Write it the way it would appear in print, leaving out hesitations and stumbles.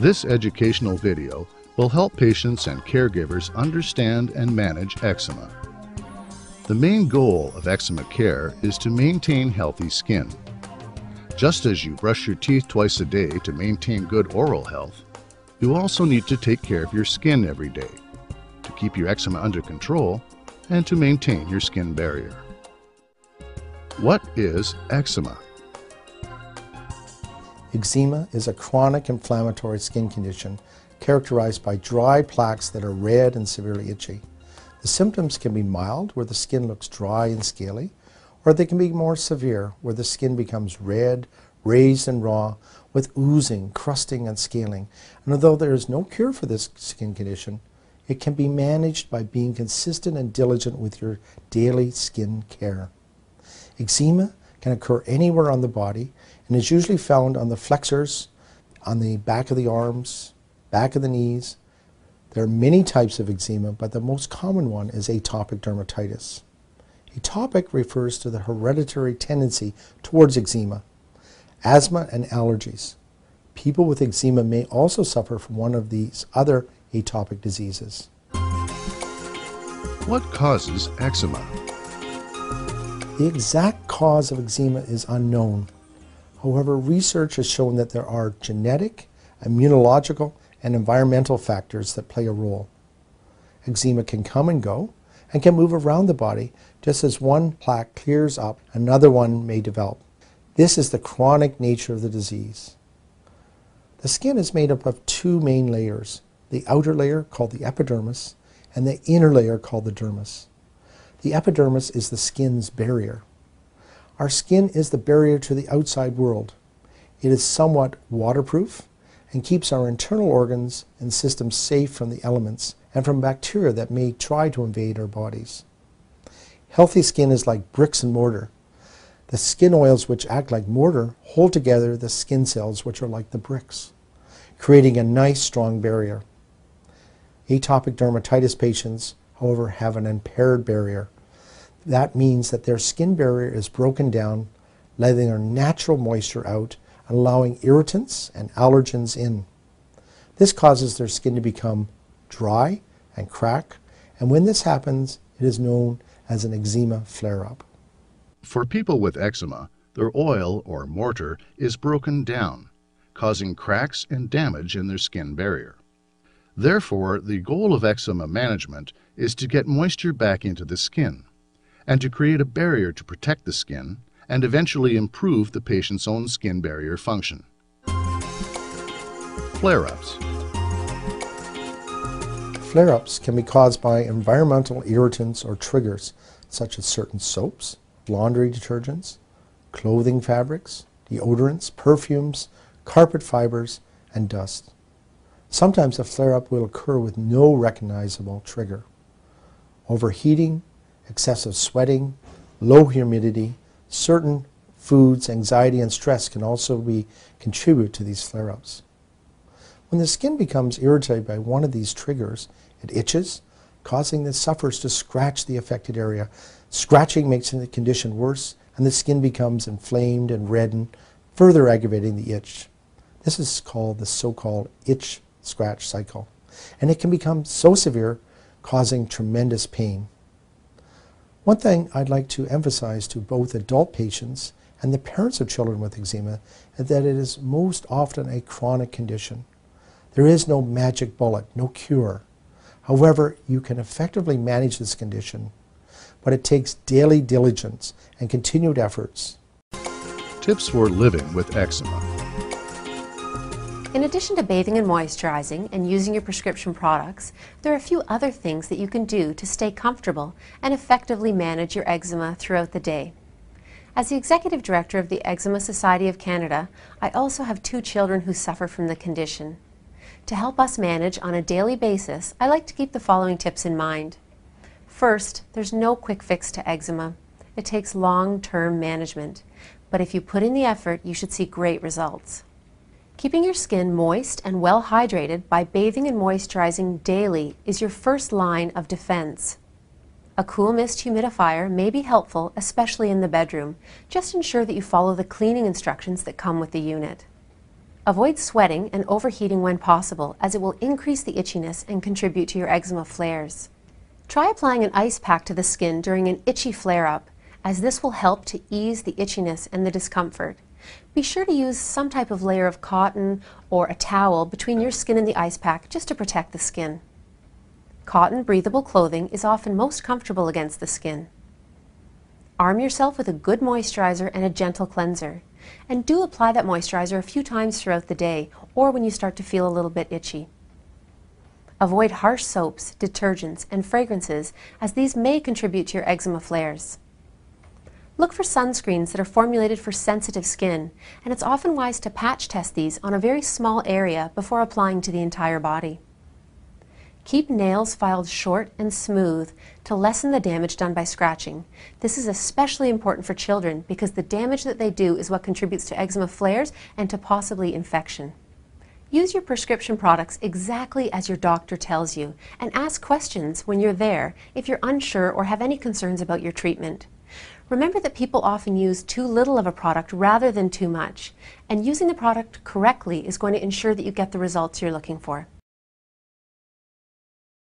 This educational video will help patients and caregivers understand and manage eczema. The main goal of eczema care is to maintain healthy skin. Just as you brush your teeth twice a day to maintain good oral health, you also need to take care of your skin every day to keep your eczema under control and to maintain your skin barrier. What is eczema? Eczema is a chronic inflammatory skin condition characterized by dry plaques that are red and severely itchy. The symptoms can be mild, where the skin looks dry and scaly, or they can be more severe, where the skin becomes red, raised and raw, with oozing, crusting and scaling. And although there is no cure for this skin condition, it can be managed by being consistent and diligent with your daily skin care. Eczema can occur anywhere on the body and is usually found on the flexors, on the back of the arms, back of the knees. There are many types of eczema, but the most common one is atopic dermatitis. Atopic refers to the hereditary tendency towards eczema, asthma and allergies. People with eczema may also suffer from one of these other atopic diseases. What causes eczema? The exact cause of eczema is unknown. However, research has shown that there are genetic, immunological, and environmental factors that play a role. Eczema can come and go and can move around the body. Just as one plaque clears up, another one may develop. This is the chronic nature of the disease. The skin is made up of two main layers, the outer layer called the epidermis and the inner layer called the dermis. The epidermis is the skin's barrier. Our skin is the barrier to the outside world. It is somewhat waterproof and keeps our internal organs and systems safe from the elements and from bacteria that may try to invade our bodies. Healthy skin is like bricks and mortar. The skin oils which act like mortar hold together the skin cells which are like the bricks, creating a nice strong barrier. Atopic dermatitis patients, however, have an impaired barrier. That means that their skin barrier is broken down, letting their natural moisture out and allowing irritants and allergens in. This causes their skin to become dry and crack, and when this happens, it is known as an eczema flare-up. For people with eczema, their oil or mortar is broken down, causing cracks and damage in their skin barrier. Therefore, the goal of eczema management is to get moisture back into the skin and to create a barrier to protect the skin and eventually improve the patient's own skin barrier function. Flare-ups. Flare-ups can be caused by environmental irritants or triggers, such as certain soaps, laundry detergents, clothing fabrics, deodorants, perfumes, carpet fibers, and dust. Sometimes a flare-up will occur with no recognizable trigger. Overheating, excessive sweating, low humidity, certain foods, anxiety, and stress can also contribute to these flare-ups. When the skin becomes irritated by one of these triggers, it itches, causing the sufferers to scratch the affected area. Scratching makes the condition worse, and the skin becomes inflamed and reddened, further aggravating the itch. This is called the so-called itch-scratch cycle, and it can become so severe, causing tremendous pain. One thing I'd like to emphasize to both adult patients and the parents of children with eczema is that it is most often a chronic condition. There is no magic bullet, no cure. However, you can effectively manage this condition, but it takes daily diligence and continued efforts. Tips for living with eczema. In addition to bathing and moisturizing and using your prescription products, there are a few other things that you can do to stay comfortable and effectively manage your eczema throughout the day. As the Executive Director of the Eczema Society of Canada, I also have 2 children who suffer from the condition. To help us manage on a daily basis, I like to keep the following tips in mind. First, there's no quick fix to eczema. It takes long-term management, but if you put in the effort, you should see great results. Keeping your skin moist and well hydrated by bathing and moisturizing daily is your first line of defense. A cool mist humidifier may be helpful, especially in the bedroom. Just ensure that you follow the cleaning instructions that come with the unit. Avoid sweating and overheating when possible, as it will increase the itchiness and contribute to your eczema flares. Try applying an ice pack to the skin during an itchy flare-up, as this will help to ease the itchiness and the discomfort. Be sure to use some type of layer of cotton or a towel between your skin and the ice pack just to protect the skin. Cotton breathable clothing is often most comfortable against the skin. Arm yourself with a good moisturizer and a gentle cleanser. And do apply that moisturizer a few times throughout the day or when you start to feel a little bit itchy. Avoid harsh soaps, detergents, and fragrances, as these may contribute to your eczema flares. Look for sunscreens that are formulated for sensitive skin, and it's often wise to patch test these on a very small area before applying to the entire body. Keep nails filed short and smooth to lessen the damage done by scratching. This is especially important for children because the damage that they do is what contributes to eczema flares and to possibly infection. Use your prescription products exactly as your doctor tells you, and ask questions when you're there if you're unsure or have any concerns about your treatment. Remember that people often use too little of a product rather than too much, and using the product correctly is going to ensure that you get the results you're looking for.